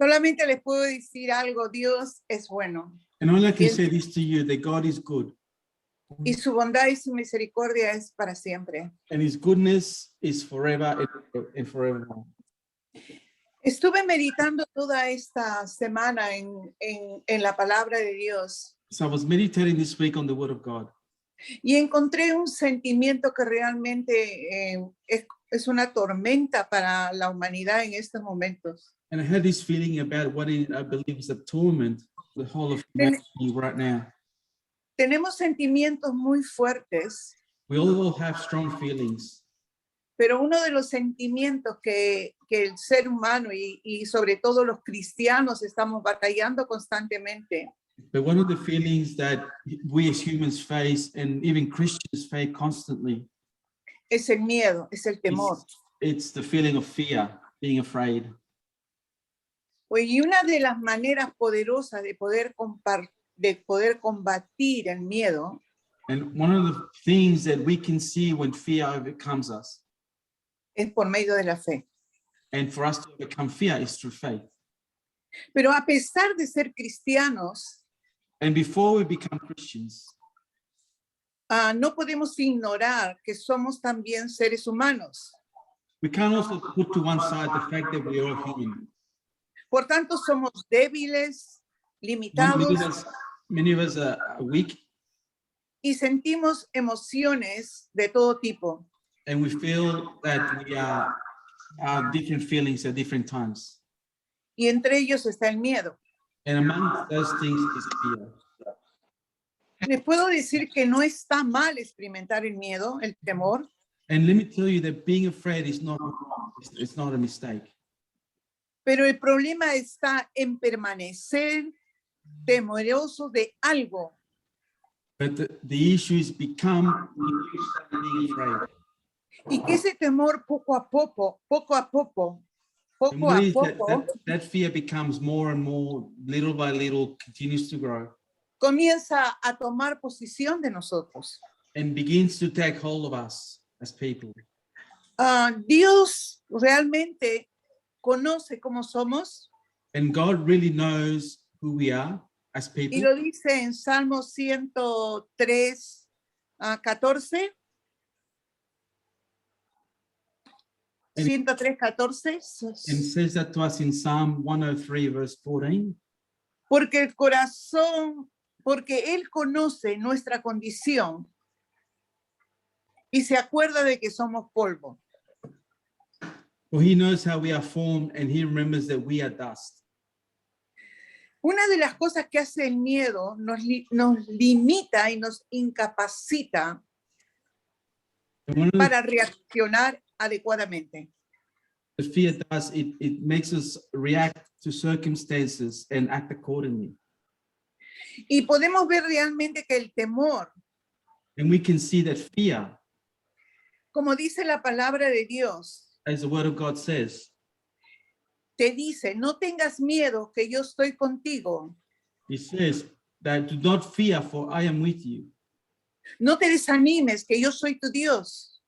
Solamente les puedo decir algo, Dios es bueno. And all I can Yes. say this to you, that God is good. Y su bondad y su misericordia es para siempre. And his goodness is forever and forevermore. Estuve meditando toda esta semana en la palabra de Dios So I was meditating this week on the word of God. y encontré un sentimiento que realmente es una tormenta para la humanidad en estos momentos. And I had this feeling about what I believe is a torment for the whole of humanity right now. Tenemos sentimientos muy fuertes, We all have strong feelings. pero uno de los sentimientos que el ser humano y sobre todo los cristianos estamos batallando constantemente But one of the feelings that we as humans face, and even Christians face constantly, es el miedo, es el temor. it's the feeling of fear, being afraid. Y una de las maneras poderosas de poder combatir el miedo And one of the things that we can see when fear overcomes us, es por medio de la fe. and for us to overcome fear, is through faith. Pero a pesar de ser cristianos, And before we become Christians, no podemos ignorar que somos también seres humanos. we can also put to one side the fact that we are human. Por tanto, somos débiles, limitados Many of us are weak, y sentimos emociones de todo tipo. and we feel that we are different feelings at different times. Y entre ellos está el miedo. And among those things is fear. Les puedo decir que no está mal experimentar el miedo, el temor, And let me tell you that being afraid is not a mistake. pero el problema está en permanecer temeroso de algo. But the issue is become being afraid. Y que ese temor poco a poco, And what is that fear becomes more and more, little by little, continues to grow. comienza a tomar posición de nosotros. And begins to take hold of us as people. Dios realmente conoce cómo somos And God really knows who we are as y people. lo dice en Salmo 103, 14. 103:14. And says that to us in Psalm 103, verse 14. Porque Él conoce nuestra condición y se acuerda de que somos polvo. For he knows how we are formed, and he remembers that we are dust. Una de las cosas que hace el miedo nos limita y nos incapacita para reaccionar adecuadamente. The fear does, it makes us react to circumstances and act accordingly. Y podemos ver realmente que el temor, And we can see that fear, como dice la palabra de Dios, as the word of God says, te dice, no tengas miedo que yo estoy contigo. he says that do not fear, for I am with you. No te desanimes que yo soy tu Dios.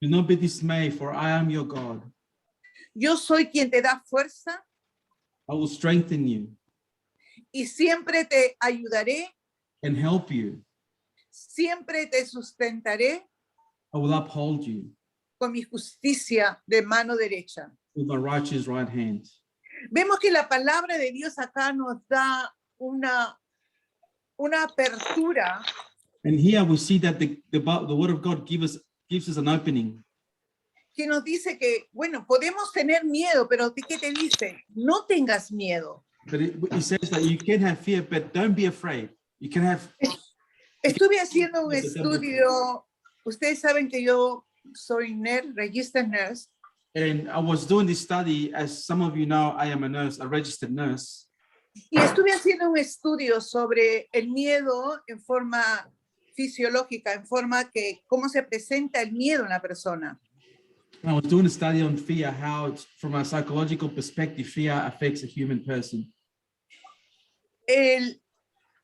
Do not be dismayed, for I am your God. Yo soy quien te da fuerza I will strengthen you y siempre te ayudaré, and help you. siempre te sustentaré I will uphold you con mi justicia de mano derecha. with my righteous right hand. Vemos que la palabra de Dios acá nos da una apertura And here we see that the word of God gives us an opening. que nos dice que, bueno, podemos tener miedo, pero ¿qué te dice? No tengas miedo. But it says that you can have fear, but don't be afraid. You can have. Estuve haciendo un estudio, ustedes saben que yo soy nurse, registered nurse, And I was doing this study, as some of you know, I am a nurse, a registered nurse. y estuve haciendo un estudio sobre el miedo en forma fisiológica, en forma que cómo se presenta el miedo en la persona. And I was doing a study on fear, how it's, from a psychological perspective, fear affects a human person.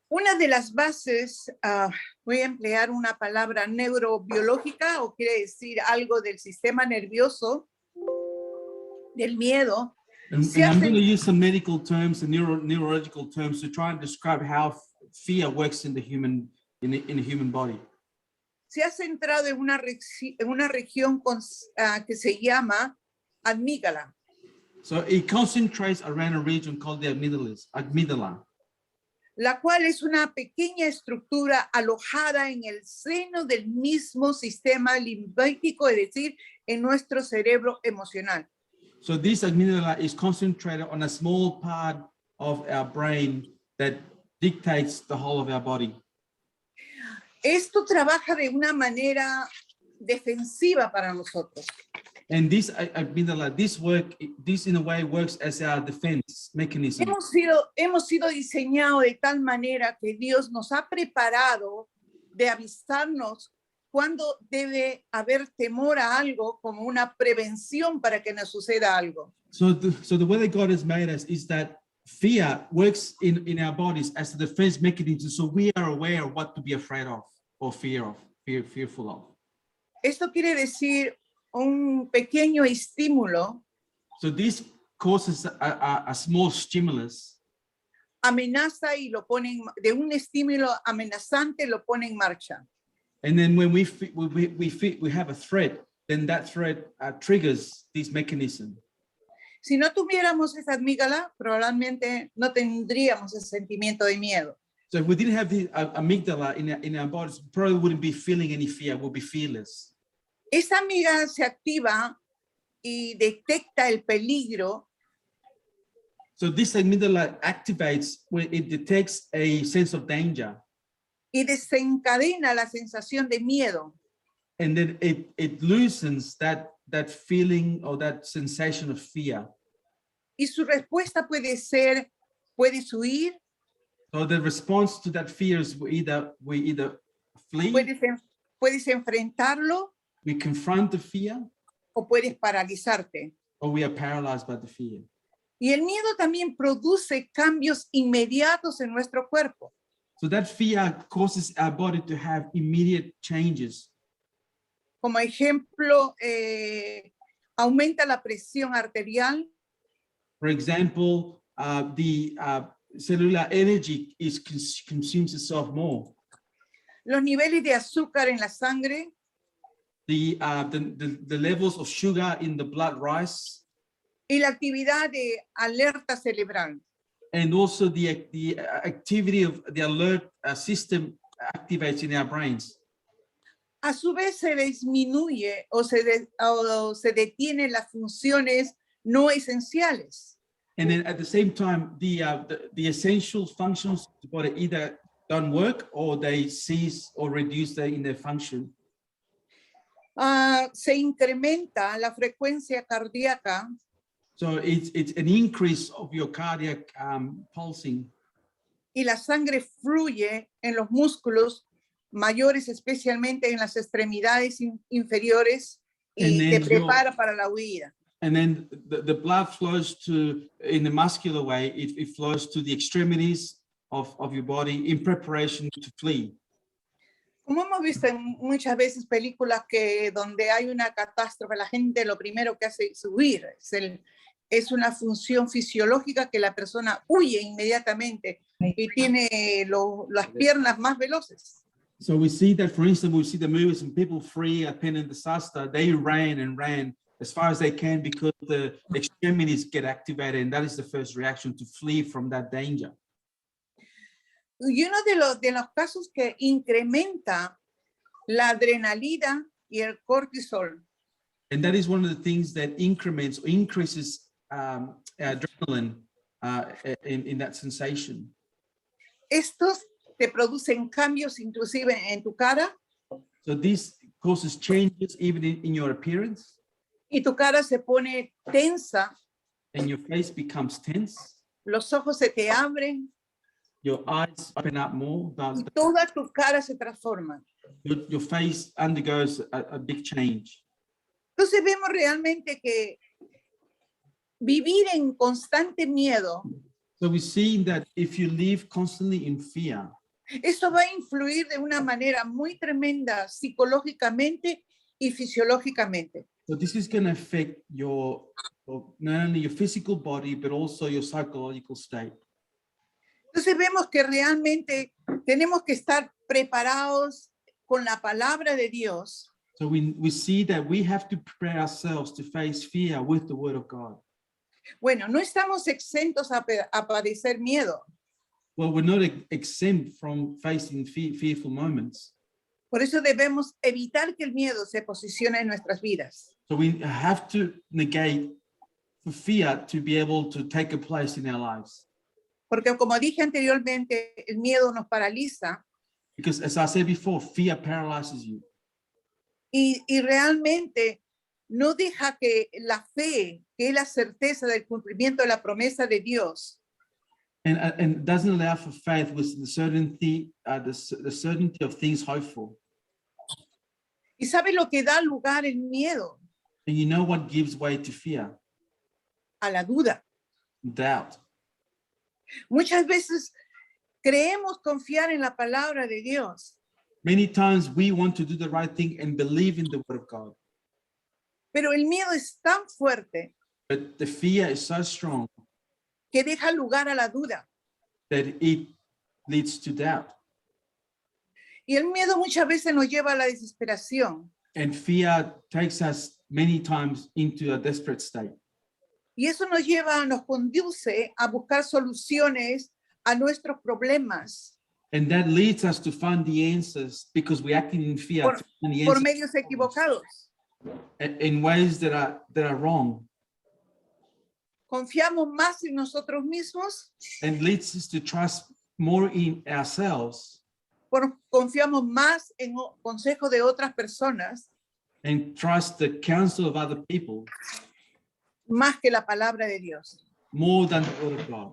Una de las bases, voy a emplear una palabra neurobiológica, o quiere decir algo del sistema nervioso, del miedo, And I'm going to use some medical terms and neurological terms to try and describe how fear works in the human body. Se ha centrado en una región que se llama amígdala. So it concentrates around a region called the amygdala, la cual es una pequeña estructura alojada en el seno del mismo sistema linfático, es decir, en nuestro cerebro emocional. So this amygdala is concentrated on a small part of our brain that dictates the whole of our body. Esto trabaja de una manera defensiva para nosotros. And this amygdala, this in a way works as our defense mechanism. Hemos sido diseñados de tal manera que Dios nos ha preparado de avisarnos cuando debe haber temor a algo como una prevención para que nos suceda algo. So the way that God has made us is that fear works in our bodies as a defense mechanism, so we are aware of what to be afraid of or fearful of. Esto quiere decir un pequeño estímulo. So this causes a small stimulus. Amenaza y lo pone de un estímulo amenazante lo pone en marcha. And then when we have a threat, then that threat triggers this mechanism. Si no tuviéramos esa amígdala, probablemente no tendríamos ese sentimiento de miedo. So if we didn't have the amygdala in our bodies, we probably wouldn't be feeling any fear, we'll be fearless. Esa amígdala se activa y detecta el peligro. So this amygdala activates when it detects a sense of danger. Y desencadena la sensación de miedo. And then it loosens that feeling or that sensation of fear. Y su respuesta puedes huir. So the response to that fear is we either flee, puedes enfrentarlo, we confront the fear, o puedes paralizarte. or we are paralyzed by the fear. Y el miedo también produce cambios inmediatos en nuestro cuerpo. So that fear causes our body to have immediate changes. Como ejemplo, aumenta la presión arterial. For example, the cellular energy consumes itself more. Los niveles de azúcar en la sangre. The levels of sugar in the blood rise. Y la actividad de alerta cerebral. And also the activity of the alert system activates in our brains. A su vez se disminuye o se detienen las funciones no esenciales. And then at the same time, the essential functions of the body either don't work or they cease or reduce in their function. Se incrementa la frecuencia cardíaca. So it's an increase of your cardiac pulsing. Y la sangre fluye en los músculos mayores, especialmente en las extremidades inferiores, y te prepara para la huida. And then the blood flows in a muscular way, it flows to the extremities of your body in preparation to flee. Como hemos visto en muchas veces películas que donde hay una catástrofe, la gente lo primero que hace es huir. Es una función fisiológica que la persona huye inmediatamente y tiene las piernas más veloces. So we see that, for instance, we see the movies and people flee at pending disaster, they ran and ran as far as they can because the extremities get activated, and that is the first reaction, to flee from that danger. Y uno de los casos que incrementa la adrenalina y el cortisol. And that is one of the things that increases adrenaline in that sensation. Estos te producen cambios inclusive en tu cara. So this causes changes even in your appearance. Y tu cara se pone tensa. And your face becomes tense. Los ojos se te abren. Your eyes open up more. Y toda tu cara se transforma. Your face undergoes a big change. Entonces vemos realmente que vivir en constante miedo. So we see that if you live constantly in fear, eso va a influir de una manera muy tremenda psicológicamente y fisiológicamente. So this is going to affect your of not only your physical body, but also your psychological state. Entonces vemos que realmente tenemos que estar preparados con la palabra de Dios. So we see that we have to prepare ourselves to face fear with the word of God. Bueno, no estamos exentos a padecer miedo. Well, we're not exempt from facing fearful moments. Por eso debemos evitar que el miedo se posicione en nuestras vidas. So we have to negate for fear to be able to take a place in our lives. Porque como dije anteriormente, el miedo nos paraliza Because as I said before, fear paralyzes you. y realmente no deja que la fe, que es la certeza del cumplimiento de la promesa de Dios, And doesn't allow for faith with the certainty of things hoped for. y sabe lo que da lugar el miedo, And you know what gives way to fear? a la duda. Doubt. Muchas veces creemos confiar en la palabra de Dios, Many times we want to do the right thing and believe in the word of God, pero el miedo es tan fuerte but the fear is so strong que deja lugar a la duda. that it leads to doubt. Y el miedo muchas veces nos lleva a la desesperación. And fear takes us many times into a desperate state. Y eso nos conduce a buscar soluciones a nuestros problemas And that leads us to find the answers because we're acting in fear Por- to find the por answers medios equivocados. in ways that are wrong, Confiamos más en nosotros mismos, and leads us to trust more in ourselves confiamos más en consejos de otras personas, and trust the counsel of other people más que la palabra de Dios. more than the word of God.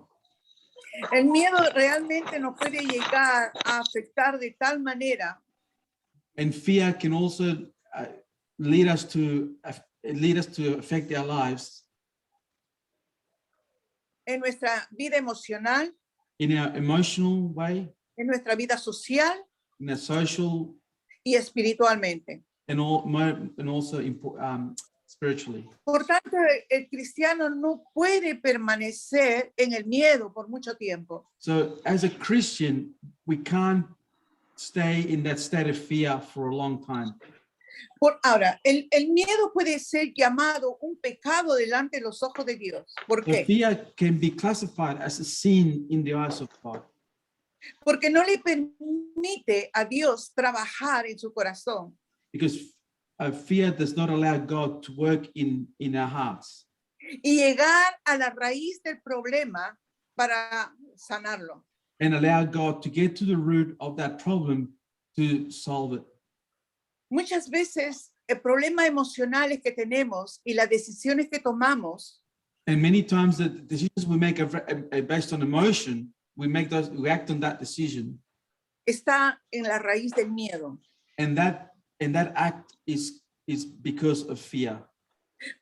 El miedo realmente nos puede llegar a afectar de tal manera And fear can also lead us to affect our lives en nuestra vida emocional, in our emotional way, en nuestra vida social in our social, y espiritualmente. and also spiritually. Por tanto, el cristiano no puede permanecer en el miedo por mucho tiempo. So as a Christian, we can't stay in that state of fear for a long time. Ahora, el miedo puede ser llamado un pecado delante de los ojos de Dios. ¿Por But qué? fear can be classified as a sin in the eyes of God Porque no le permite a Dios trabajar en su corazón. because fear does not allow God to work in our hearts Y llegar a la raíz del problema para sanarlo. and allow God to get to the root of that problem to solve it. Muchas veces el problema emocionales que tenemos y las decisiones que tomamos And many times the decisions we make are based on emotion. We act on that decision, está en la raíz del miedo. and that act is because of fear.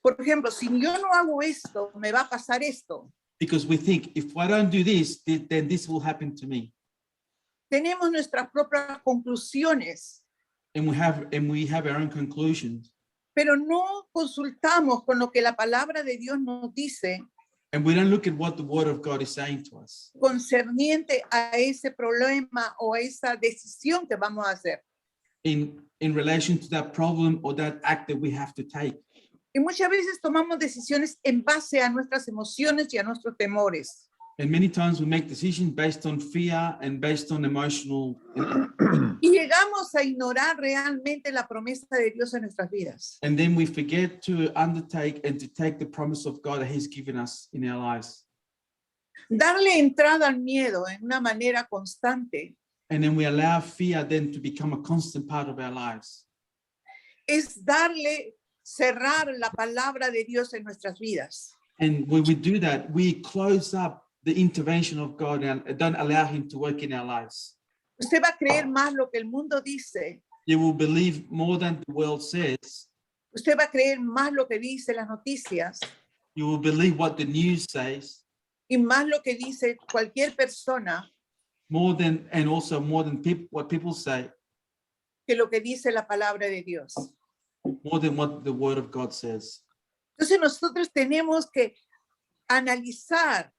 Por ejemplo, si yo no hago esto, me va a pasar esto. Because we think if I don't do this, then this will happen to me. Tenemos nuestras propias conclusiones, And we have our own conclusions, pero no consultamos con lo que la palabra de Dios nos dice and we don't look at what the word of God is saying to us concerniente a ese problema o a esa decisión que vamos a hacer. in relation to that problem or that act that we have to take. Y muchas veces tomamos decisiones en base a nuestras emociones y a nuestros temores. And many times we make decisions based on fear and based on emotional. Y llegamos a ignorar realmente la promesa de Dios en nuestras vidas. And then we forget to undertake and to take the promise of God that He's given us in our lives. Darle entrada al miedo en una manera constante And then we allow fear then to become a constant part of our lives. es cerrar la palabra de Dios en nuestras vidas. And when we do that, we close up the intervention of God and don't allow Him to work in our lives. Usted va a creer más lo que el mundo dice. You will believe more than the world says. Usted va a creer más lo que dice las noticias You will believe what the news says y más lo que dice cualquier persona more than what people say, que lo que dice la palabra de Dios. more than what the word of God says. Entonces nosotros tenemos que analizar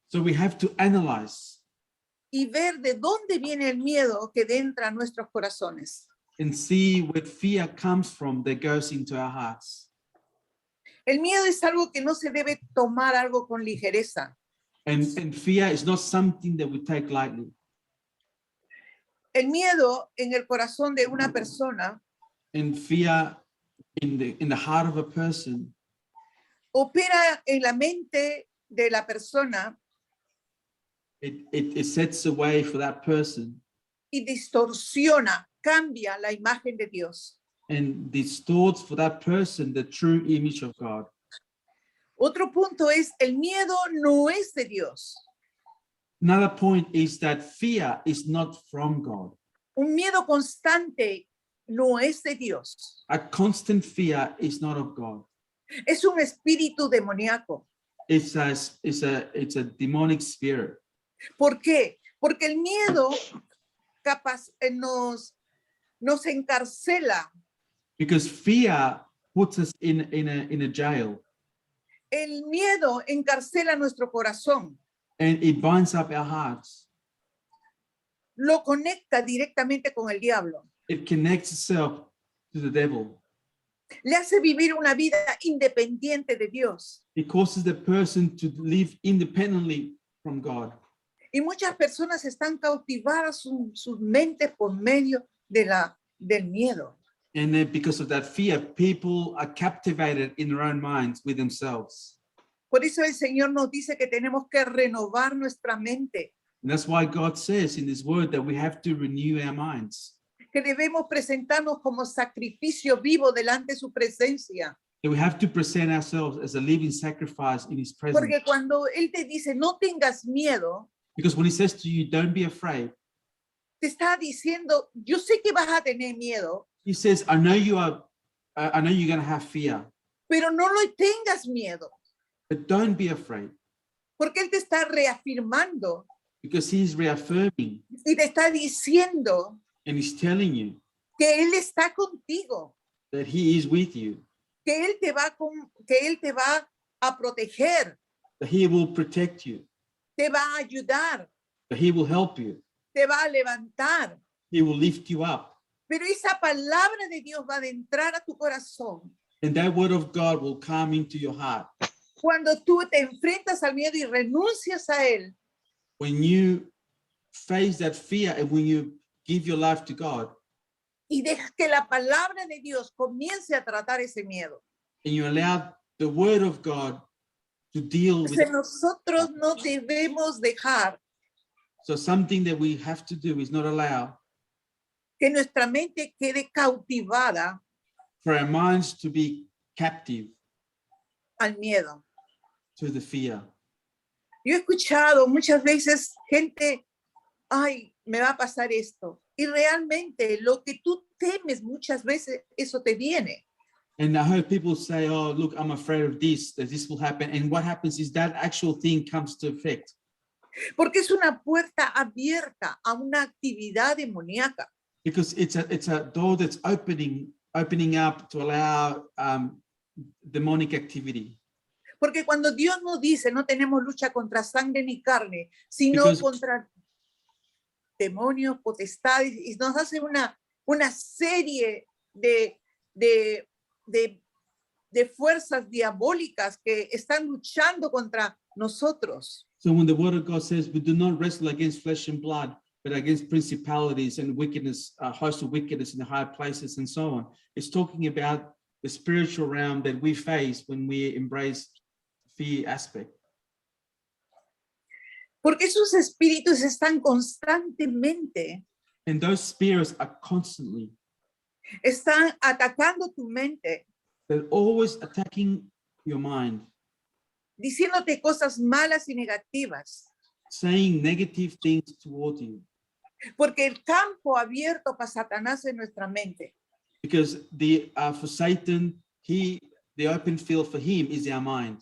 So we have to analyze y ver de dónde viene el miedo que entra a nuestros corazones. and see where fear comes from that goes into our hearts. El miedo es algo que no se debe tomar algo con ligereza. And fear is not something that we take lightly. El miedo en el corazón de una persona And fear in the heart of a person opera en la mente de la persona it sets a way for that person y distorsiona, cambia la imagen de Dios. and distorts for that person the true image of God. Otro punto es, el miedo no es de Dios. Another point is that fear is not from God. Un miedo constante no es de Dios. A constant fear is not of God. Es un espíritu demoníaco. It's a demonic spirit. ¿Por qué? Porque el miedo nos encarcela. Because fear puts us in a jail El miedo encarcela nuestro corazón. and it binds up our hearts. Lo conecta directamente con el diablo. It connects itself to the devil. Le hace vivir una vida independiente de Dios. It causes the person to live independently from God. Y muchas personas están cautivadas sus mentes por medio del miedo. And then because of that fear, people are captivated in their own minds with themselves. Por eso el Señor nos dice que tenemos que renovar nuestra mente, And that's why God says in his word that we have to renew our minds, que debemos presentarnos como sacrificio vivo delante de su presencia. that we have to present ourselves as a living sacrifice in his presence. Porque cuando Él te dice, no tengas miedo, Because when he says to you, don't be afraid, te está diciendo, yo sé que vas a tener miedo, he says, I know you're going to have fear, pero no lo tengas miedo, but don't be afraid, porque Él te está reafirmando because he's reaffirming y te está diciendo and he's telling you que Él está contigo, that he is with you, que Él te va a proteger, that he will protect you, te va a ayudar, that he will help you, te va a levantar. he will lift you up. Pero esa palabra de Dios va a entrar a tu corazón And that word of God will come into your heart. cuando tú te enfrentas al miedo y renuncias a él. When you face that fear and when you give your life to God Y dejas que la palabra de Dios comience a tratar ese miedo. and you allow the word of God to deal with Entonces nosotros no debemos dejar So something that we have to do is not allow que nuestra mente quede cautivada for our minds to be captive al miedo. to the fear. Yo he escuchado muchas veces gente, ay, me va a pasar esto. Y realmente lo que tú temes muchas veces, eso te viene. And I heard people say, oh, look, I'm afraid of this, that this will happen. And what happens is that actual thing comes to effect. Porque es una puerta abierta a una actividad demoníaca. Because it's a door that's opening up to allow demonic activity. Porque cuando Dios nos dice, no tenemos lucha contra sangre ni carne, sino Because- contra demonios, potestades, y nos hace una serie de fuerzas diabólicas que están luchando contra nosotros. So when the word of God says we do not wrestle against flesh and blood, but against principalities and wickedness, hosts of wickedness in the high places and so on, it's talking about the spiritual realm that we face when we embrace fear aspect. Porque esos espíritus están constantemente, And those spirits are constantly, están atacando tu mente, they're always attacking your mind, diciéndote cosas malas y negativas. saying negative things toward you. Porque el campo abierto para Satanás en nuestra mente. Because for Satan, the open field for him is our mind.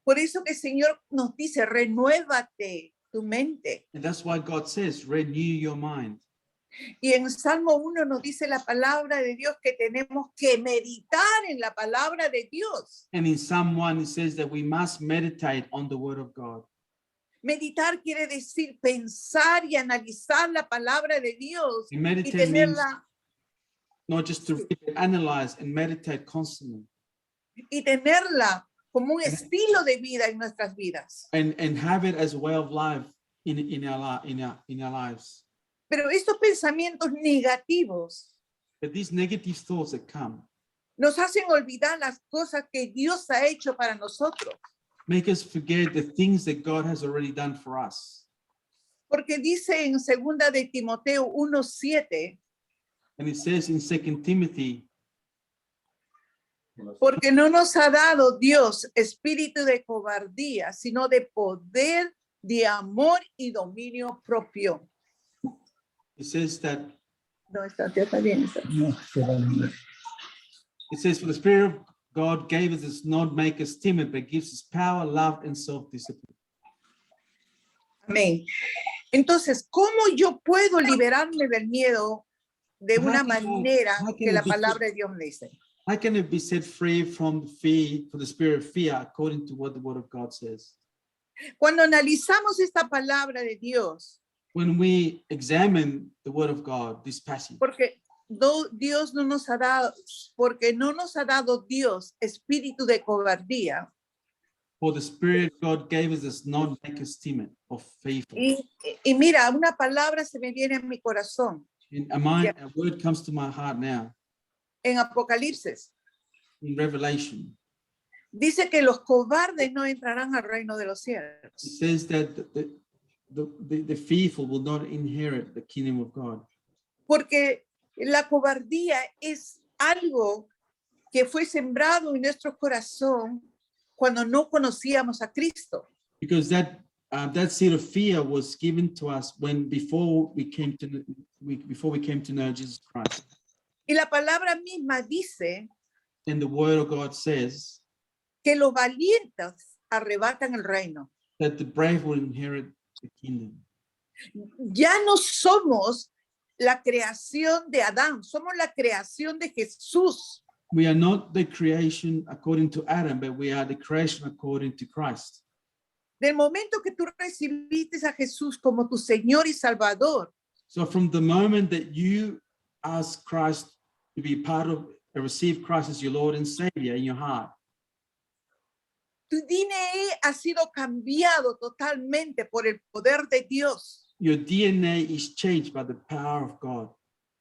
Por eso que el Señor nos dice, renuévate tu mente. And that's why God says, renew your mind. Y en Salmo 1 nos dice la palabra de Dios que tenemos que meditar en la palabra de Dios. And in Psalm 1, it says that we must meditate on the word of God. Meditar quiere decir pensar y analizar la palabra de Dios And y meditate means tenerla, not just to read, but analyze and meditate constantly. como un estilo de vida en nuestras vidas. And have it as a way of life in our lives. Pero estos pensamientos negativos But these negative thoughts that come nos hacen olvidar las cosas que Dios ha hecho para nosotros. make us forget the things that God has already done for us. Porque dice en 2 de Timoteo 1:7, And it says in 2 Timothy, porque no nos ha dado Dios espíritu de cobardía, sino de poder, de amor y dominio propio. it says that, No, está bien. Está. it says, for the Spirit of God gave us does not make us timid, but gives us power, love, and self-discipline. Amén. Entonces, ¿cómo yo puedo liberarme del miedo de una manera que la palabra de Dios me dice? How can it be set free from fear, for the spirit of fear, according to what the word of God says? Cuando analizamos esta palabra de Dios, When we examine the word of God, this passage, porque Dios no nos ha dado, porque no nos ha dado Dios espíritu de cobardía. for the Spirit God gave us does not make us timid or fearful. Y mira, una palabra se me viene a mi corazón And a word comes to my heart now en Apocalipsis. in Revelation. Dice que los cobardes no entrarán al reino de los cielos. It says that the fearful will not inherit the kingdom of God. Porque la cobardía es algo que fue sembrado en nuestro corazón cuando no conocíamos a Cristo. Because that seed of fear was given to us before we came to know Jesus Christ. Y la palabra misma dice And the word of God says que los valientes arrebatan el reino. that the brave will inherit the kingdom. Ya no somos la creación de Adán, somos la creación de Jesús. We are not the creation according to Adam, but we are the creation according to Christ. Del momento que tú recibiste a Jesús como tu Señor y Salvador, So from the moment that you ask Christ to be part of, receive Christ as your Lord and Savior in your heart, tu DNA ha sido cambiado totalmente por el poder de Dios. your DNA is changed by the power of God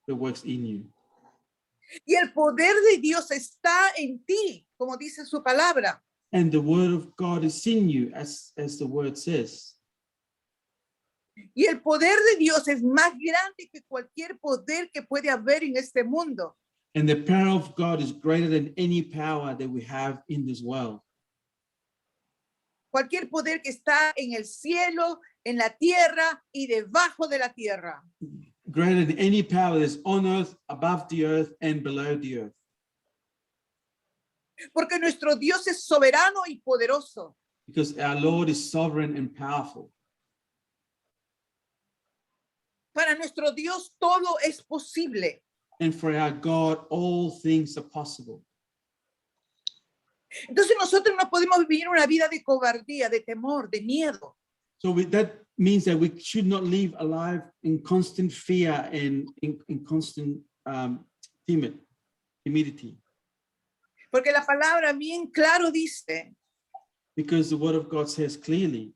that works in you. Y el poder de Dios está en ti, como dice su palabra. And the word of God is in you, as the word says. Y el poder de Dios es más grande que cualquier poder que puede haber en este mundo. And the power of God is greater than any power that we have in this world. Cualquier poder que está en el cielo, en la tierra y debajo de la tierra. Greater than any power that's on earth, above the earth, and below the earth. Porque nuestro Dios es soberano y poderoso. Because our Lord is sovereign and powerful. Para nuestro Dios todo es posible. And for our God, all things are possible. Entonces nosotros no podemos vivir una vida de cobardía, de temor, de miedo. So that means that we should not live a life in constant fear and in constant timidity. Porque la palabra bien claro dice, Because the word of God says clearly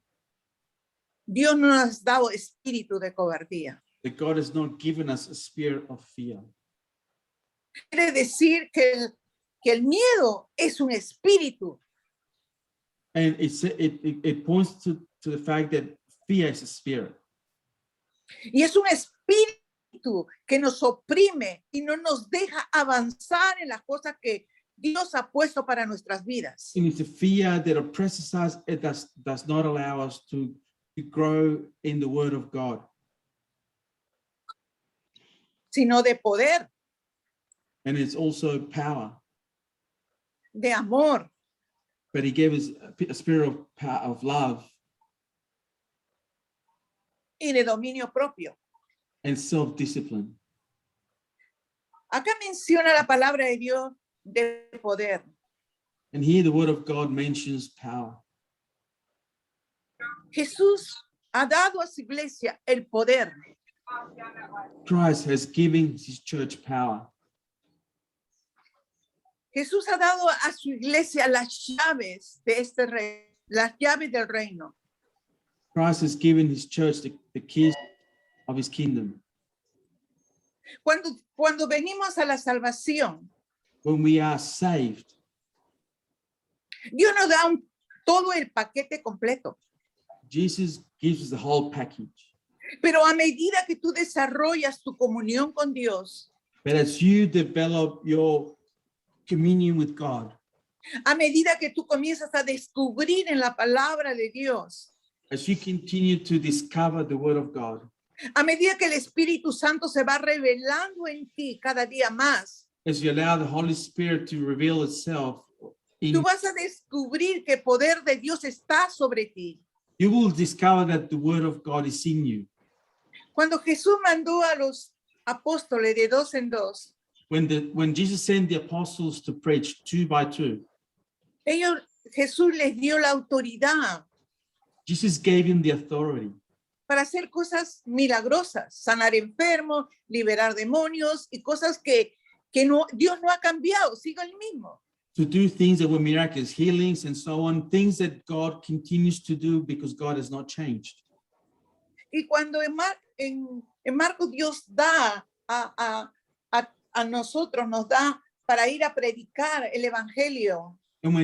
Dios no nos ha dado espíritu de cobardía. that God has not given us a spirit of fear. Quiere decir que el miedo es un espíritu. And it points to the fact that fear is a spirit. Y es un espíritu que nos oprime y no nos deja avanzar en las cosas que Dios ha puesto para nuestras vidas. And it's a fear that oppresses us. It does not allow us to grow in the word of God. Sino de poder, And it's also power. de amor, But he gave us a spirit of power, of love, y de dominio propio. and self-discipline. Acá menciona la palabra de Dios de poder. And here the word of God mentions power. Jesús ha dado a su iglesia el poder. Christ has given his church power. Jesús ha dado a su iglesia las llaves de este reino, las llaves del reino. Christ has given his church the keys of his kingdom. Cuando venimos a la salvación, When we are saved, Dios nos da todo el paquete completo. Jesus gives us the whole package. Pero a medida que tú desarrollas tu comunión con Dios, But as you develop your communion with God, a medida que tú comienzas a descubrir en la palabra de Dios, as you continue to discover the word of God, a medida que el Espíritu Santo se va revelando en ti cada día más, as you allow the Holy Spirit to reveal itself, tú vas a descubrir que el poder de Dios está sobre ti. you will discover that the word of God is in you. Cuando Jesús mandó a los apóstoles de dos en dos, When Jesus sent the apostles to preach 2 by 2, Jesús les dio la autoridad Jesus gave him the authority para hacer cosas milagrosas, sanar enfermos, liberar demonios y cosas que Dios no ha cambiado, sigue el mismo. to do things that were miraculous, healings and so on, things that God continues to do because God has not changed. Y cuando en Marcos Dios da a nosotros, nos da para ir a predicar el evangelio, And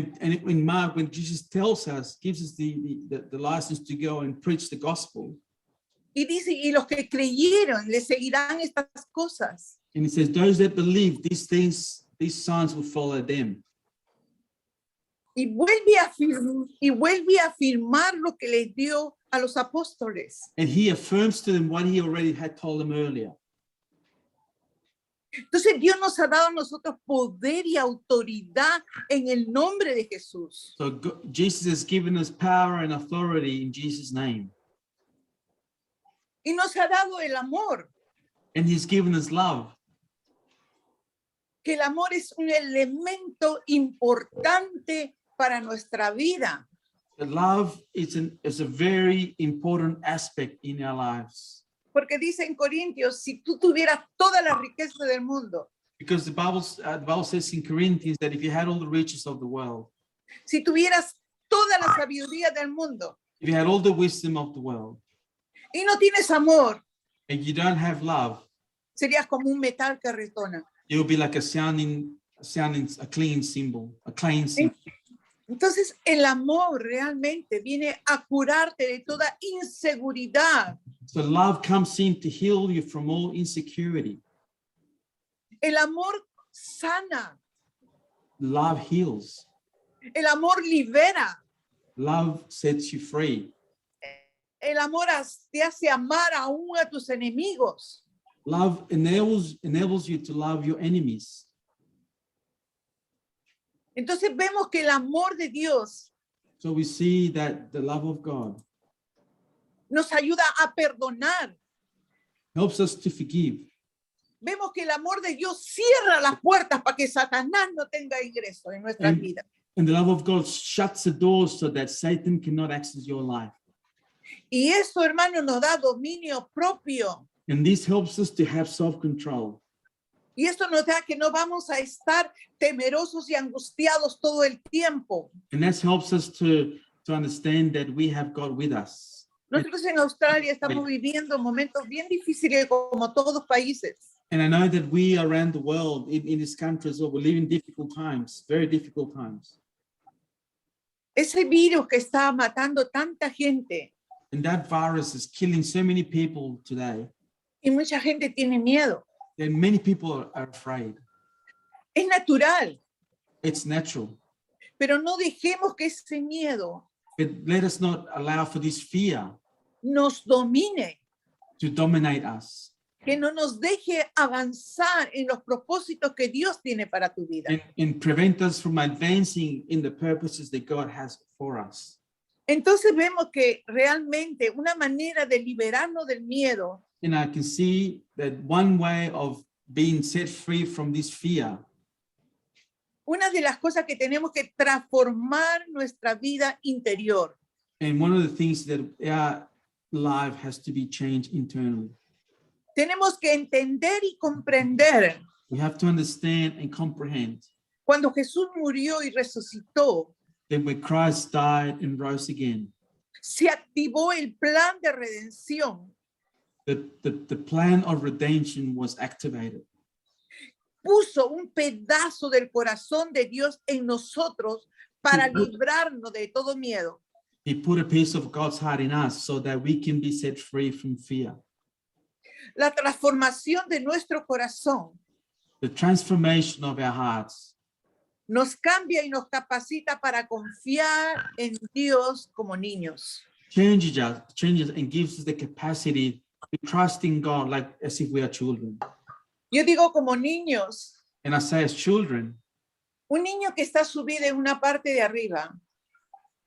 in Mark, when Jesus tells us, gives us the license to go and preach the gospel, y dice, y los que creyeron le seguirán estas cosas. and he says, those that believe these things, these signs will follow them. Y vuelve a afirmar lo que les dio a los apóstoles. And he affirms to them what he already had told them earlier. Entonces Dios nos ha dado a nosotros poder y autoridad en el nombre de Jesús. So Jesus has given us power and authority in Jesus' name. Y nos ha dado el amor, And he's given us love. que el amor es un elemento importante para nuestra vida. The love is a very important aspect in our lives. Porque dice en Corintios, si tú tuvieras toda la riqueza del mundo, Because the Bible says in Corinthians that if you had all the riches of the world, si tuvieras toda la sabiduría del mundo if you had all the wisdom of the world, y no tienes amor, and you don't have love, serías como un metal que retona. you'll be like a clean cymbal. Entonces, el amor realmente viene a curarte de toda inseguridad. So love comes in to heal you from all insecurity. El amor sana. Love heals. El amor libera. Love sets you free. El amor te hace amar aún a tus enemigos. Love enables you to love your enemies. Entonces vemos que el amor de Dios So we see that the love of God nos ayuda a perdonar. helps us to forgive. Vemos que el amor de Dios cierra las puertas para que Satanás no tenga ingreso en nuestras vidas. And the love of God shuts the doors so that Satan cannot access your life. Y eso, hermano, nos da dominio propio. And this helps us to have self-control. Y esto nos da que no vamos a estar temerosos y angustiados todo el tiempo. And that helps us to understand that we have God with us. Nosotros en Australia estamos viviendo momentos bien difíciles como todos los países. And I know that we around the world, in this country as well, we live in difficult times, very difficult times. Ese virus que está matando tanta gente And that virus is killing so many people today. y mucha gente tiene miedo. And many people are afraid. Es natural, It's natural. pero no dejemos que ese miedo But let us not allow for this fear nos domine, to dominate us que no nos deje avanzar en los propósitos que Dios tiene para tu vida. and prevent us from advancing in the purposes that God has for us. Entonces vemos que realmente una manera de liberarnos del miedo and I can see that one way of being set free from this fear, una de las cosas que tenemos que transformar nuestra vida interior. and one of the things that our life has to be changed internally. Tenemos que entender y comprender We have to understand and comprehend cuando Jesús murió y resucitó, that when Christ died and rose again, se activó el plan de redención. the plan of redemption was activated. Puso un pedazo del corazón de Dios en nosotros para librarnos de todo miedo. He put a piece of God's heart in us so that we can be set free from fear. La transformación de nuestro corazón The transformation of our hearts nos cambia y nos capacita para confiar en Dios como niños. changes and gives us the capacity to trust in God like as if we are children. Yo digo como niños, And I say as children, un niño que está subido en una parte de arriba,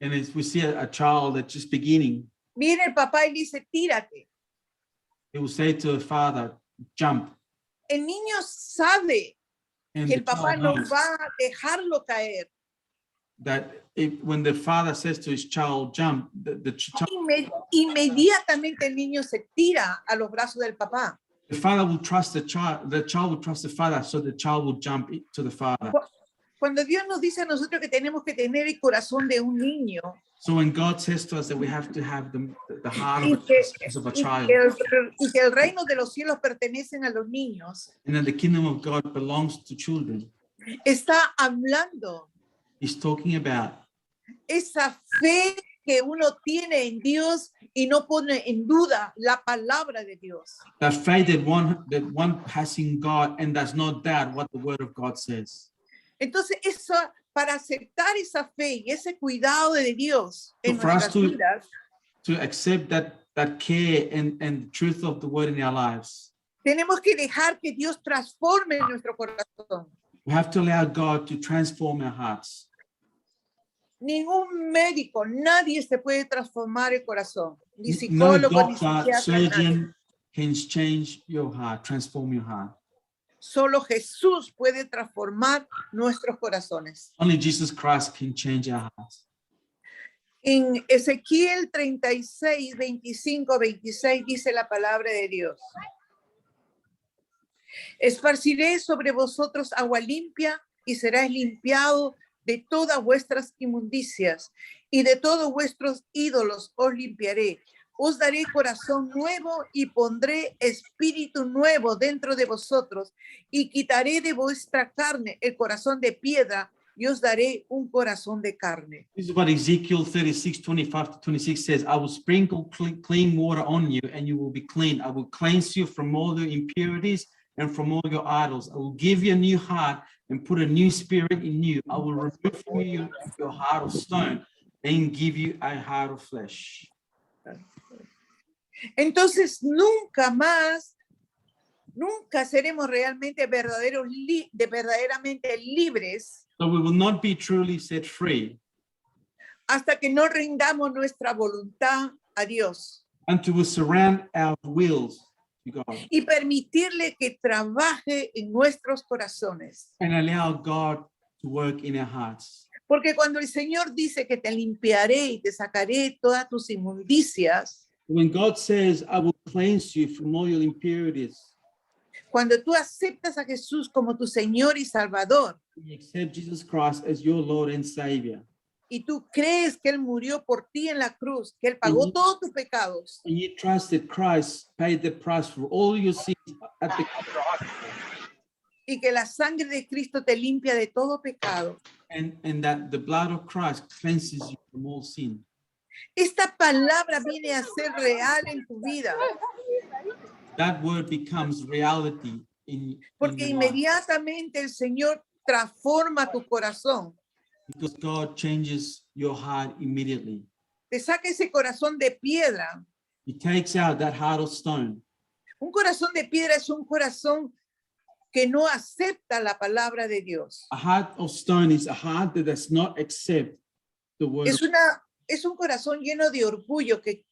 and as we see a child that's just beginning, viene el papá y dice, tírate. he will say to a father, jump. El niño sabe And que the el papá child no knows va a dejarlo caer. that when the father says to his child, jump, the child, Inmediatamente el niño se tira a los brazos del papá. the father will trust the child will trust the father, so the child will jump to the father. Cuando Dios nos dice a nosotros que tenemos que tener el corazón de un niño So when God says to us that we have to have the heart y of a child, que el reino de los cielos pertenecen a los niños, and then the kingdom of God belongs to children, está hablando he's talking about esa fe que uno tiene en Dios y no pone en duda la palabra de Dios. that faith that one has in God and does not doubt what the word of God says. Entonces, eso, para aceptar esa fe y ese cuidado de Dios en So for us nuestras vidas, to accept that care and the truth of the word in our lives, tenemos que dejar que Dios transforme nuestro corazón. we have to allow God to transform our hearts. Ningún médico, nadie se puede transformar el corazón. Ni No psicólogo, ni doctor, psiquiatra, nadie. surgeon can change your heart, transform your heart. Solo Jesús puede transformar nuestros corazones. Only Jesus Christ can change our hearts. En Ezequiel 36, 25, 26 dice la palabra de Dios. Esparciré sobre vosotros agua limpia y seráis limpiado de todas vuestras inmundicias y de todos vuestros ídolos os limpiaré. Os daré corazón nuevo y pondré espíritu nuevo dentro de vosotros y quitaré de vuestra carne el corazón de piedra y os daré un corazón de carne. This is what Ezekiel 36, 25 to 26 says. I will sprinkle clean water on you and you will be clean. I will cleanse you from all your impurities and from all your idols. I will give you a new heart and put a new spirit in you. I will remove from you your heart of stone and give you a heart of flesh. Entonces nunca más, nunca seremos realmente verdaderamente libres So we will not be truly set free hasta que no rindamos nuestra voluntad a Dios until we surround our wills to God y permitirle que trabaje en nuestros corazones. and allow God to work in our hearts. Porque cuando el Señor dice que te limpiaré y te sacaré todas tus inmundicias, When God says, I will cleanse you from all your impurities, cuando tú aceptas a Jesús como tu Señor y Salvador, you accept Jesus Christ as your Lord and Savior, y tú crees que Él murió por ti en la cruz, que Él pagó todos tus pecados, and you trust that Christ paid the price for all your sins at the cross, y que la sangre de Cristo te limpia de todo pecado. and that the blood of Christ cleanses you from all sin. Esta palabra viene a ser real en tu vida, That word becomes reality in porque your life, inmediatamente el Señor transforma tu corazón. because God changes your heart immediately. Te saca ese corazón de piedra. He takes out that heart of stone. Un corazón de piedra es un corazón que no acepta la palabra de Dios. A heart of stone is a heart that does not accept the word. Es un corazón lleno de orgullo que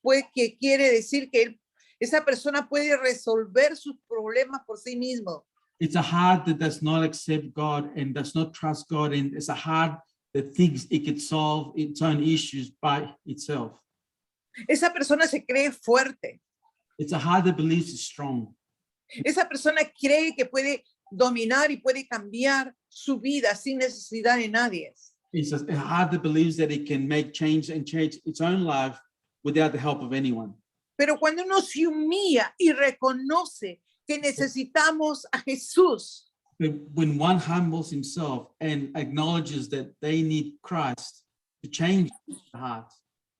quiere decir que Esa persona puede resolver sus problemas por sí mismo. It's a heart that does not accept God and does not trust God. And it's a heart that thinks it could solve its own issues by itself. Esa persona se cree fuerte. It's a heart that believes it's strong. Esa persona cree que puede dominar y puede cambiar su vida sin necesidad de nadie. It's a heart that believes that it can make change and change its own life without the help of anyone. Pero cuando uno se humilla y reconoce que necesitamos a Jesús, But when one humbles himself and acknowledges that they need Christ to change the heart,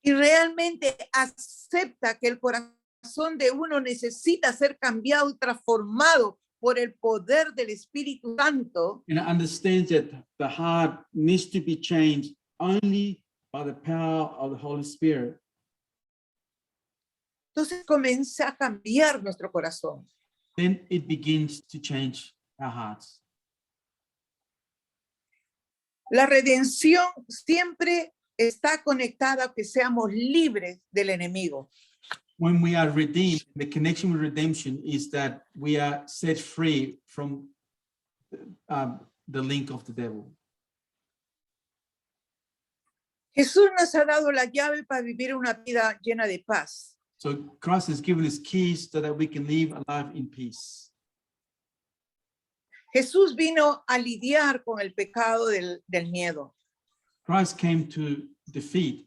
y realmente acepta que el corazón de uno necesita ser cambiado y transformado por el poder del Espíritu Santo, and understands that the heart needs to be changed only by the power of the Holy Spirit, entonces comienza a cambiar nuestro corazón. then it begins to change our hearts. La redención siempre está conectada a que seamos libres del enemigo. When we are redeemed, the connection with redemption is that we are set free from the link of the devil. Jesús nos ha dado la llave para vivir una vida llena de paz. So Christ has given us keys so that we can live a life in peace. Jesús vino a lidiar con el pecado del miedo Christ came to defeat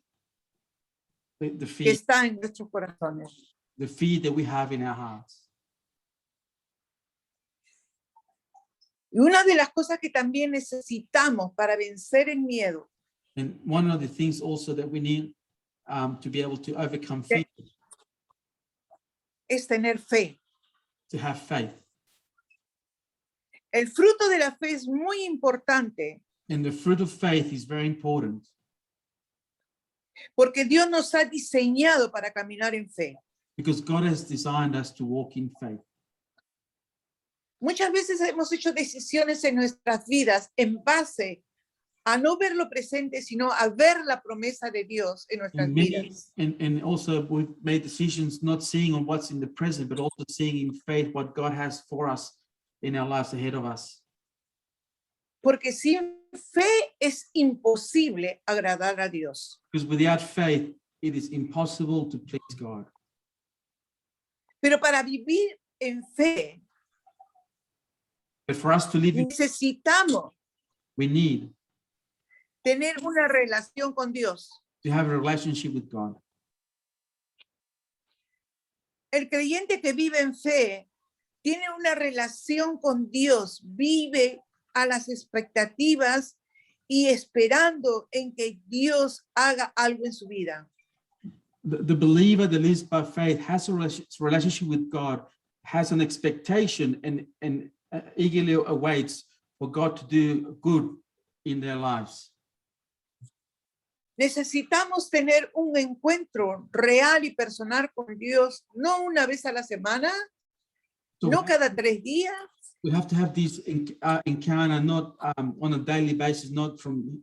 the que fear, está en nuestros corazones. the fear that we have in our hearts. Y una de las cosas que también necesitamos para vencer el miedo And one of the things also that we need to be able to overcome fear, es tener fe. to have faith. El fruto de la fe es muy importante And the fruit of faith is very important porque Dios nos ha diseñado para caminar en fe. because God has designed us to walk in faith. Muchas veces hemos hecho decisiones en nuestras vidas en base a no ver lo presente, sino a ver la promesa de Dios en nuestras And, many, vidas. and also we've made decisions not seeing on what's in the present, but also seeing in faith what God has for us in our lives ahead of us. Porque sin fe es imposible agradar a Dios. Because without faith, it is impossible to please God. Pero para vivir en fe, But for us to live in, necesitamos we need tener una relación con Dios. to have a relationship with God. El creyente que vive en fe tiene una relación con Dios, vive a las expectativas y esperando en que Dios haga algo en su vida. The believer that lives by faith has a relationship with God, has an expectation and eagerly awaits for God to do good in their lives. Necesitamos tener un encuentro real y personal con Dios, no una vez a la semana, So no cada 3 días, we have to have this encounter not on a daily basis, not from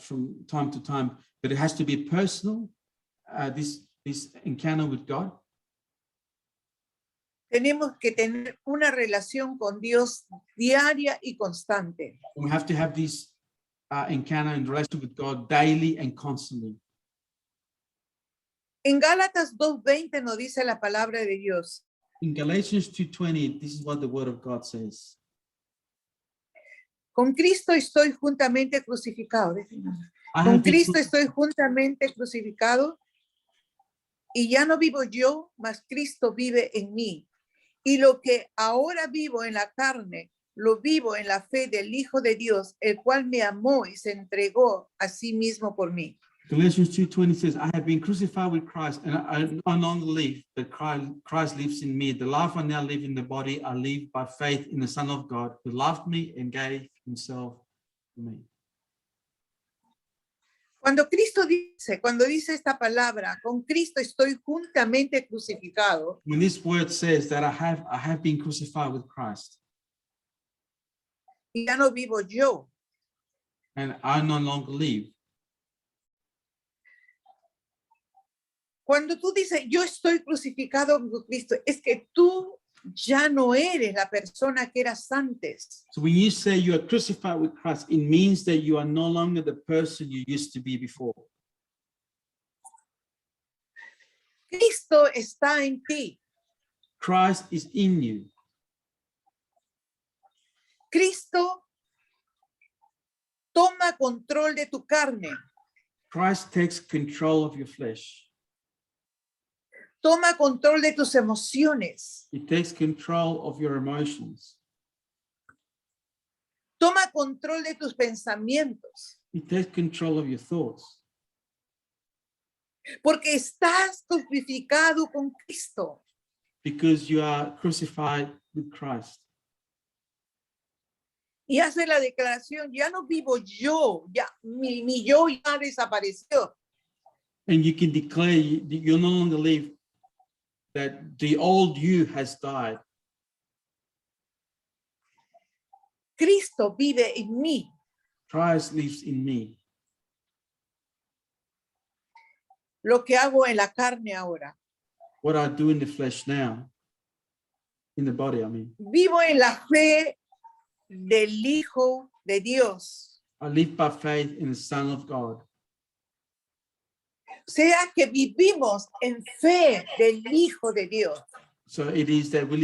from time to time, but it has to be personal. This encounter with God. tenemos que tener una relación con Dios diaria y constante. We have to have this encounter and relationship with God daily and constantly. En Gálatas 2:20 nos dice la palabra de Dios: In Galatians 2:20, this is what the word of God says. con Cristo estoy juntamente crucificado. I Con have been Cristo estoy juntamente crucificado y ya no vivo yo, mas Cristo vive en mí. Y lo que ahora vivo en la carne, lo vivo en la fe del Hijo de Dios, el cual me amó y se entregó a sí mismo por mí. Galatians 2:20 says, I have been crucified with Christ, and I no longer live, but Christ lives in me. The life I now live in the body, I live by faith in the Son of God, who loved me and gave himself for me. Cuando dice esta palabra, con Cristo estoy juntamente crucificado, When this word says that I have been crucified with Christ, y ya no vivo yo, and I no longer live. Cuando tú dices, yo estoy crucificado con Cristo, es que tú ya no eres la persona que eras antes. So when you say you are crucified with Christ, it means that you are no longer the person you used to be before. Cristo está en ti. Christ is in you. Cristo toma control de tu carne. Christ takes control of your flesh. Toma control de tus emociones. He takes control of your emotions. Toma control de tus pensamientos. He takes control of your thoughts. Porque estás crucificado con Cristo. Because you are crucified with Christ. Y hace la declaración, ya no vivo yo, ya mi yo ya desapareció. And you can declare you no longer live, that the old you has died. Cristo vive en mí. Christ lives in me. Lo que hago en la carne ahora. What I do in the flesh now, in the body, I mean. Vivo en la fe del Hijo de Dios. I live by faith in the Son of God. O sea que vivimos en fe del Hijo de Dios. So it is that we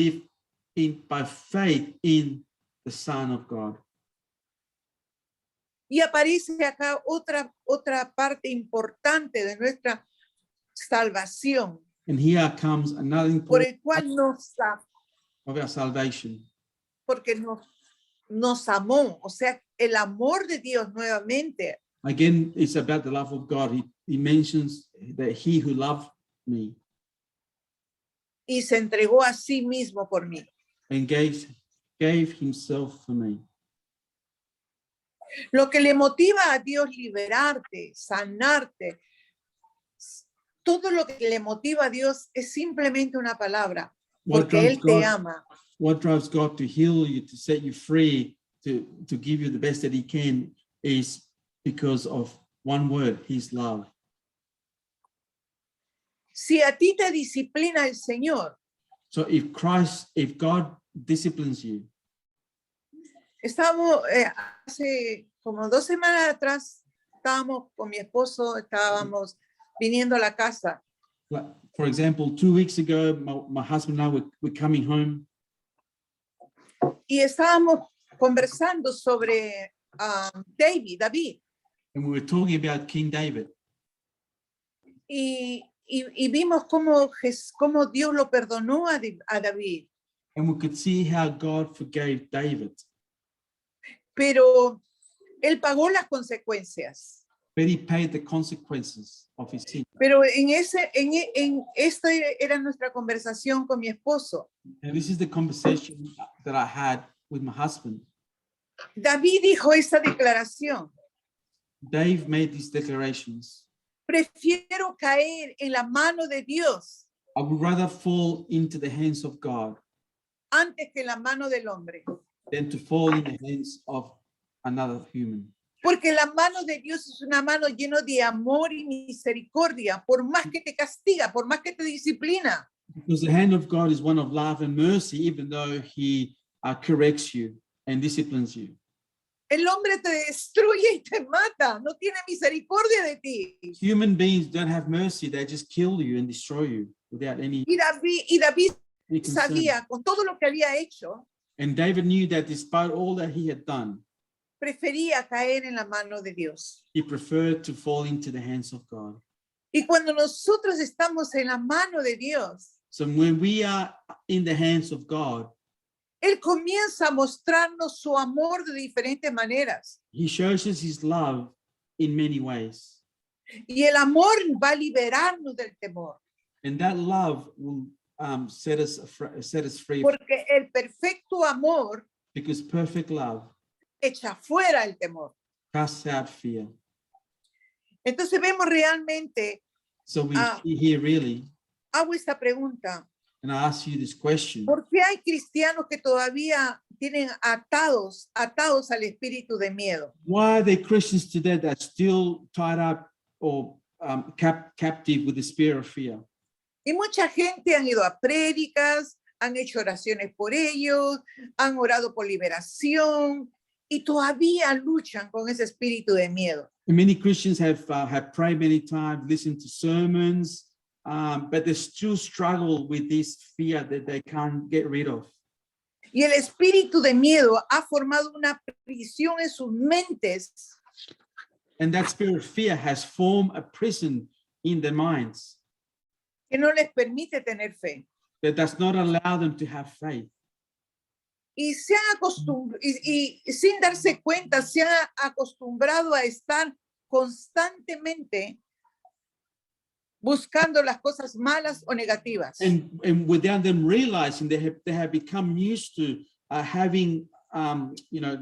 live by faith in the Son of God. Y aparece acá otra parte importante de nuestra salvación, And here comes another por important el cual of our salvation. porque nos amó, o sea, el amor de Dios nuevamente. Again, it's about the love of God. He mentions that he who loved me Y se entregó a sí mismo por mí. and gave himself for me. Lo que le motiva a Dios liberarte, sanarte, todo lo que le motiva a Dios es simplemente una palabra, porque Él te ama. What drives God to heal you, to set you free, to give you the best that he can is because of one word, his love. Si a ti te disciplina el Señor, So if God disciplines you, estábamos hace como 2 semanas atrás, estábamos con mi esposo, estábamos viniendo a la casa. like, for example, 2 weeks ago, my husband and I were coming home. Y estábamos conversando sobre David. And we were talking about King David. Y vimos cómo Dios lo perdonó a David. And we could see how God forgave David. Pero él pagó las consecuencias. But he paid the consequences of his sin. Pero esta era nuestra conversación con mi esposo. And this is the conversation that I had with my husband. David dijo esta declaración. Dave made these declarations. Prefiero caer en la mano de Dios I would rather fall into the hands of God antes que en la mano del hombre. than to fall in the hands of another human. Porque la mano de Dios es una mano llena de amor y misericordia, por más que te castiga, por más que te disciplina. Because the hand of God is one of love and mercy, even though he corrects you and disciplines you. El hombre te destruye y te mata, no tiene misericordia de ti. Human beings don't have mercy, they just kill you and destroy you without any Y David concern. sabía, con todo lo que había hecho, And David knew that despite all that he had done, prefería caer en la mano de Dios. he preferred to fall into the hands of God. Y cuando nosotros estamos en la mano de Dios, So when we are in the hands of God, Él comienza a mostrarnos su amor de diferentes maneras. he shows us his love in many ways. Y el amor va a liberarnos del temor. And that love will set us free, Porque el perfecto amor because perfect love echa fuera el temor. casts out fear. Entonces vemos realmente, So we see here really, hago esta pregunta, and I ask you this question. ¿por qué hay cristianos que todavía tienen atados al espíritu de miedo? Why are there Christians today that are still tied up or captive with the spirit of fear. Y mucha gente han ido a prédicas, han hecho oraciones por ellos, han orado por liberación y todavía luchan con ese espíritu de miedo. And many Christians have prayed many times, listened to sermons, but they still struggle with this fear that they can't get rid of. Y el espíritu de miedo ha formado una prisión en sus mentes And that spirit of fear has formed a prison in their minds que no les permite tener fe. that does not allow them to have faith. Y se han y sin darse cuenta, se han acostumbrado a estar constantemente buscando las cosas malas o negativas. And without them realizing, they have become used to having,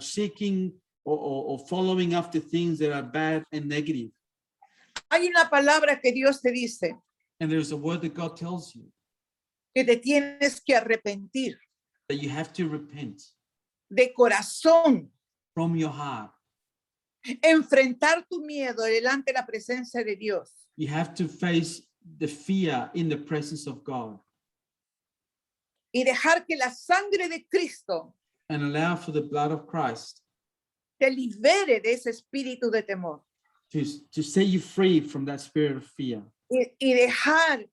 seeking or following after things that are bad and negative. Hay una palabra que Dios te dice, And there's a word that God tells you que te tienes que arrepentir that you have to repent de corazón, from your heart. enfrentar tu miedo delante de la presencia de Dios. You have to face the fear in the presence of God Y dejar que la sangre de Cristo and allow for the blood of Christ te libere de ese espíritu de temor. to set you free from that spirit of fear Y dejar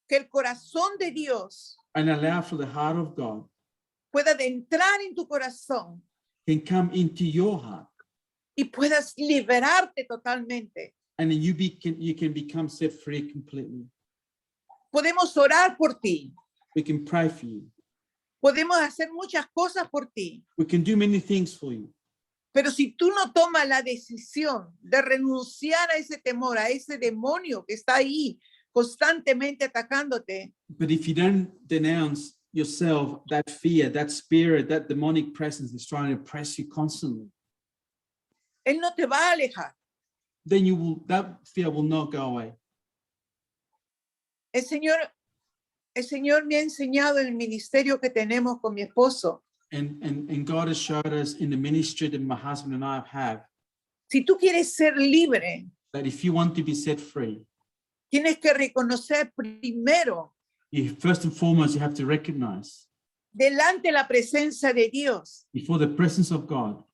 que el corazón de Dios and allow for the heart of God pueda entrar en tu corazón can come into your heart y puedas liberarte totalmente. and then you can become set free completely. Podemos orar por ti. We can pray for you. Podemos hacer muchas cosas por ti. We can do many things for you. Pero si tú no tomas la decisión de renunciar a ese temor, a ese demonio que está ahí constantemente atacándote, But if you don't denounce yourself, that fear, that spirit, that demonic presence that's trying to oppress you constantly, él no te va a alejar. then that fear will not go away. El Señor me ha enseñado en el ministerio que tenemos con mi esposo. And God has showed us in the ministry that my husband and I have Si tú quieres ser libre, that if you want to be set free, tienes que reconocer primero first and foremost, you have to recognize delante de la presencia de Dios before the presence of God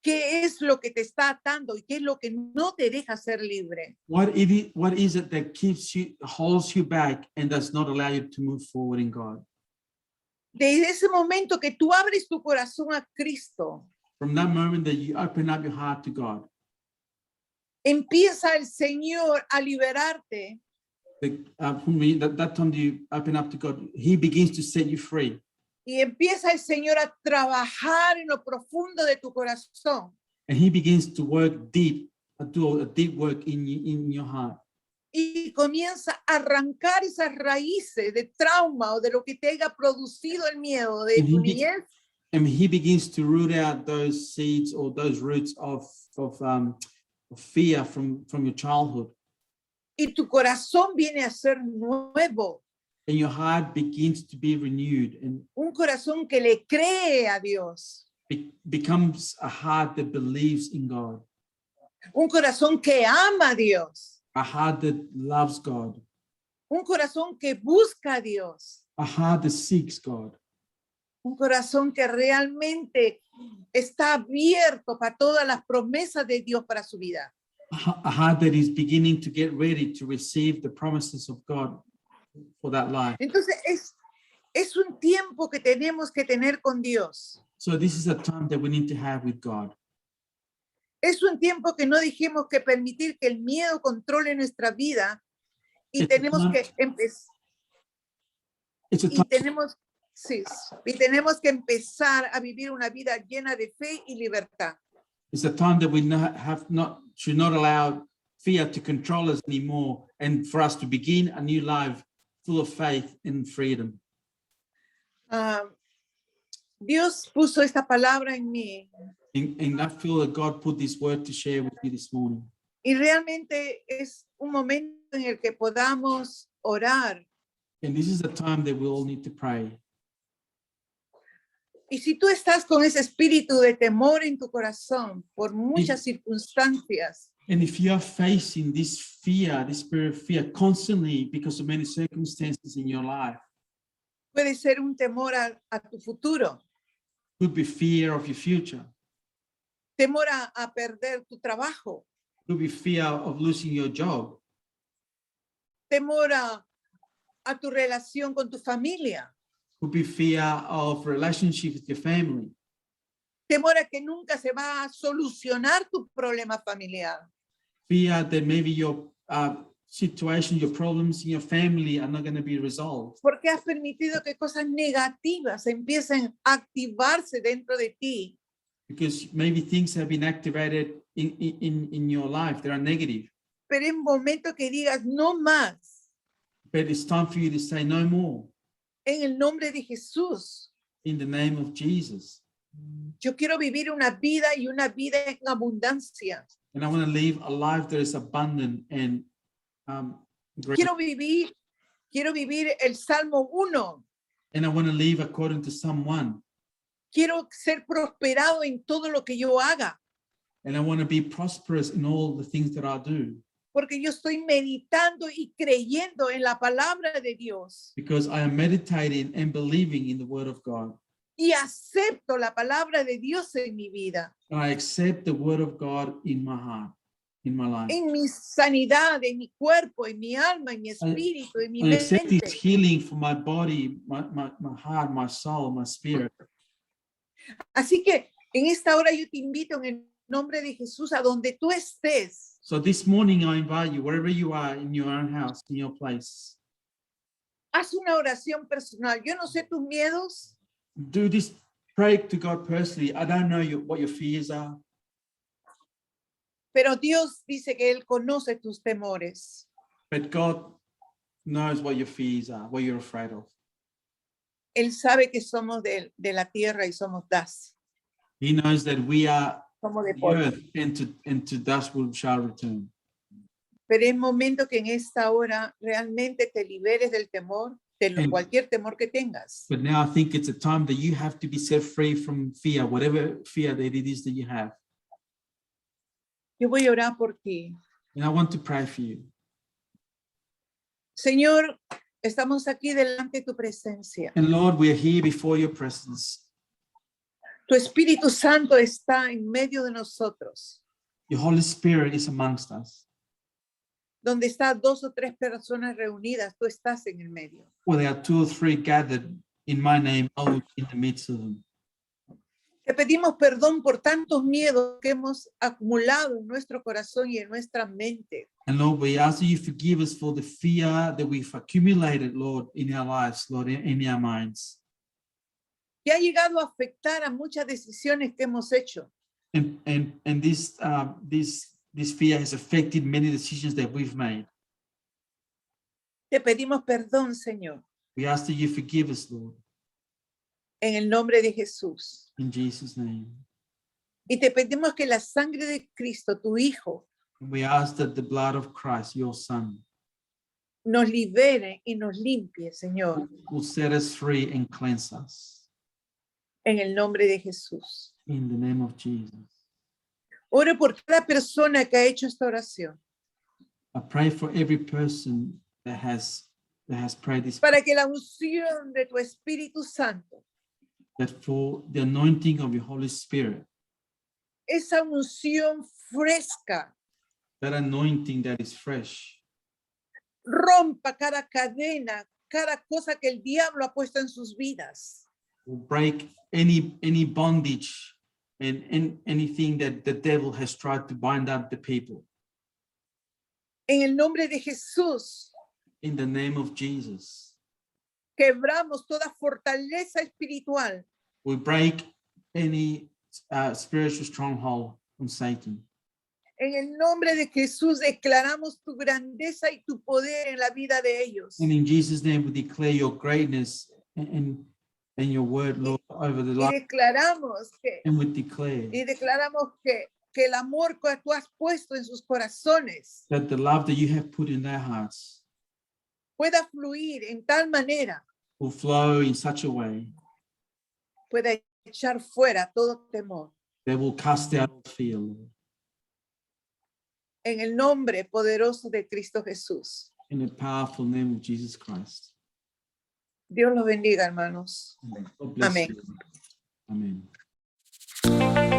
qué es lo que te está atando y qué es lo que no te deja ser libre. what is it that holds you back and does not allow you to move forward in God. Desde ese momento que tú abres tu corazón a Cristo, From that moment that you open up your heart to God, empieza el Señor a liberarte that time you open up to God, He begins to set you free. y empieza el Señor a trabajar en lo profundo de tu corazón. And He begins to work deep, do a deep work in your heart. Y comienza a arrancar esas raíces de trauma o de lo que te haya producido el miedo de tu niñez. And He begins to root out those seeds or those roots of fear from your childhood. Y tu corazón viene a ser nuevo. And your heart begins to be renewed and Un corazón que le cree a Dios. becomes a heart that believes in God. Un corazón que ama a Dios. A heart that loves God. Un corazón que busca a Dios. A heart that seeks God. Un corazón que realmente está abierto para todas las promesas de Dios para su vida. A heart that is beginning to get ready to receive the promises of God for that life. Entonces es un tiempo que tenemos que tener con Dios. So this is a time that we need to have with God. Es un tiempo que no dijimos que permitir que el miedo controle nuestra vida y It's tenemos not- que empezar. It's a Y time, tenemos que empezar a vivir una vida llena de fe y libertad. it's a time that we should not allow fear to control us anymore, and for us to begin a new life full of faith and freedom. Dios puso esta palabra en mí And I feel that God put this word to share with you this morning. y realmente es un momento en el que podamos orar. And this is the time that we all need to pray. Y si tú estás con ese espíritu de temor en tu corazón por muchas circunstancias, And if you are facing this fear, this spirit of fear constantly because of many circumstances in your life, puede ser un temor a tu futuro, could be fear of your future, temor a perder tu trabajo, could be fear of losing your job, temor a tu relación con tu familia, could be fear of relationship with your family, temor a que nunca se va a solucionar tu problema familiar. fear that maybe your situation, your problems in your family are not going to be resolved. Porque has permitido que cosas negativas empiecen a activarse dentro de ti. Because maybe things have been activated in your life that are negative. Pero en momento que digas no más, But it's time for you to say no more en el nombre de Jesús. in the name of Jesus. Yo quiero vivir una vida y una vida en abundancia. And I want to live a life that is abundant and great. Quiero vivir el Salmo 1. And I want to live according to Psalm 1. Quiero ser prosperado en todo lo que yo haga. And I want to be prosperous in all the things that I do. Porque yo estoy meditando y creyendo en la palabra de Dios. Because I am meditating and believing in the word of God. Y acepto la palabra de Dios en mi vida. And I accept the word of God in my heart, in my life. En mi sanidad, en mi cuerpo, en mi alma, en mi espíritu, en mi I accept mente. His healing for my body, my heart, my soul, my spirit. Así que en esta hora yo te invito en el nombre de Jesús a donde tú estés. So this morning I invite you, wherever you are, in your own house, in your place, Haz una oración personal. Yo no sé tus miedos, do this. Pray to God personally. I don't know what your fears are, pero Dios dice que Él conoce tus temores. but God knows what your fears are, what you're afraid of. Él sabe que somos de la tierra y somos dust, He knows that we are somos de the polvo. earth, and to dust we shall return. Pero es momento que en esta hora realmente te liberes del temor, de cualquier temor que tengas. But now I think it's a time that you have to be set free from fear, whatever fear that it is that you have. Yo voy a orar por ti. And I want to pray for you. Señor, estamos aquí delante de tu presencia. And Lord, we are here before your presence. Tu Espíritu Santo está en medio de nosotros. Your Holy Spirit is amongst us. Donde está 2 o 3 personas reunidas, tú estás en el medio. Where there are 2 or 3 gathered in my name, I will be in the midst of them. Te pedimos perdón por tantos miedos que hemos acumulado en nuestro corazón y en nuestra mente. And Lord, we ask that you forgive us for the fear that we've accumulated, Lord, in our lives, Lord, in our minds. Que ha llegado a afectar a muchas decisiones que hemos hecho. And this fear has affected many decisions that we've made. Te pedimos perdón, Señor, We ask that you forgive us, Lord, en el nombre de Jesús. in Jesus' name. Y te pedimos que la sangre de Cristo, tu Hijo, And we ask that the blood of Christ, your Son, nos libere y nos limpie, Señor, will set us free and cleanse us. en el nombre de Jesús. In the name of Jesus. Oro por cada persona que ha hecho esta oración, I pray for every person that has prayed this, para que la unción de tu Espíritu Santo, that for the anointing of your Holy Spirit, esa unción fresca, that anointing that is fresh, rompa cada cadena, cada cosa que el diablo ha puesto en sus vidas. will break any bondage and anything that the devil has tried to bind up the people. En el nombre de Jesús, In the name of Jesus, quebramos toda fortaleza espiritual, we break any spiritual stronghold from Satan. en el nombre de Jesús declaramos tu grandeza y tu poder en la vida de ellos. And in Jesus' name, we declare your greatness and your word, Lord, over the Y life. declaramos And we declare que el amor que tú has puesto en sus corazones that the love that you have put in their hearts pueda fluir en tal manera, will flow in such a way pueda echar fuera todo temor. that will cast out all fear, Lord. en el nombre poderoso de Cristo Jesús. In the powerful name of Jesus Christ. Dios los bendiga, hermanos. God bless Amén. you. Amen.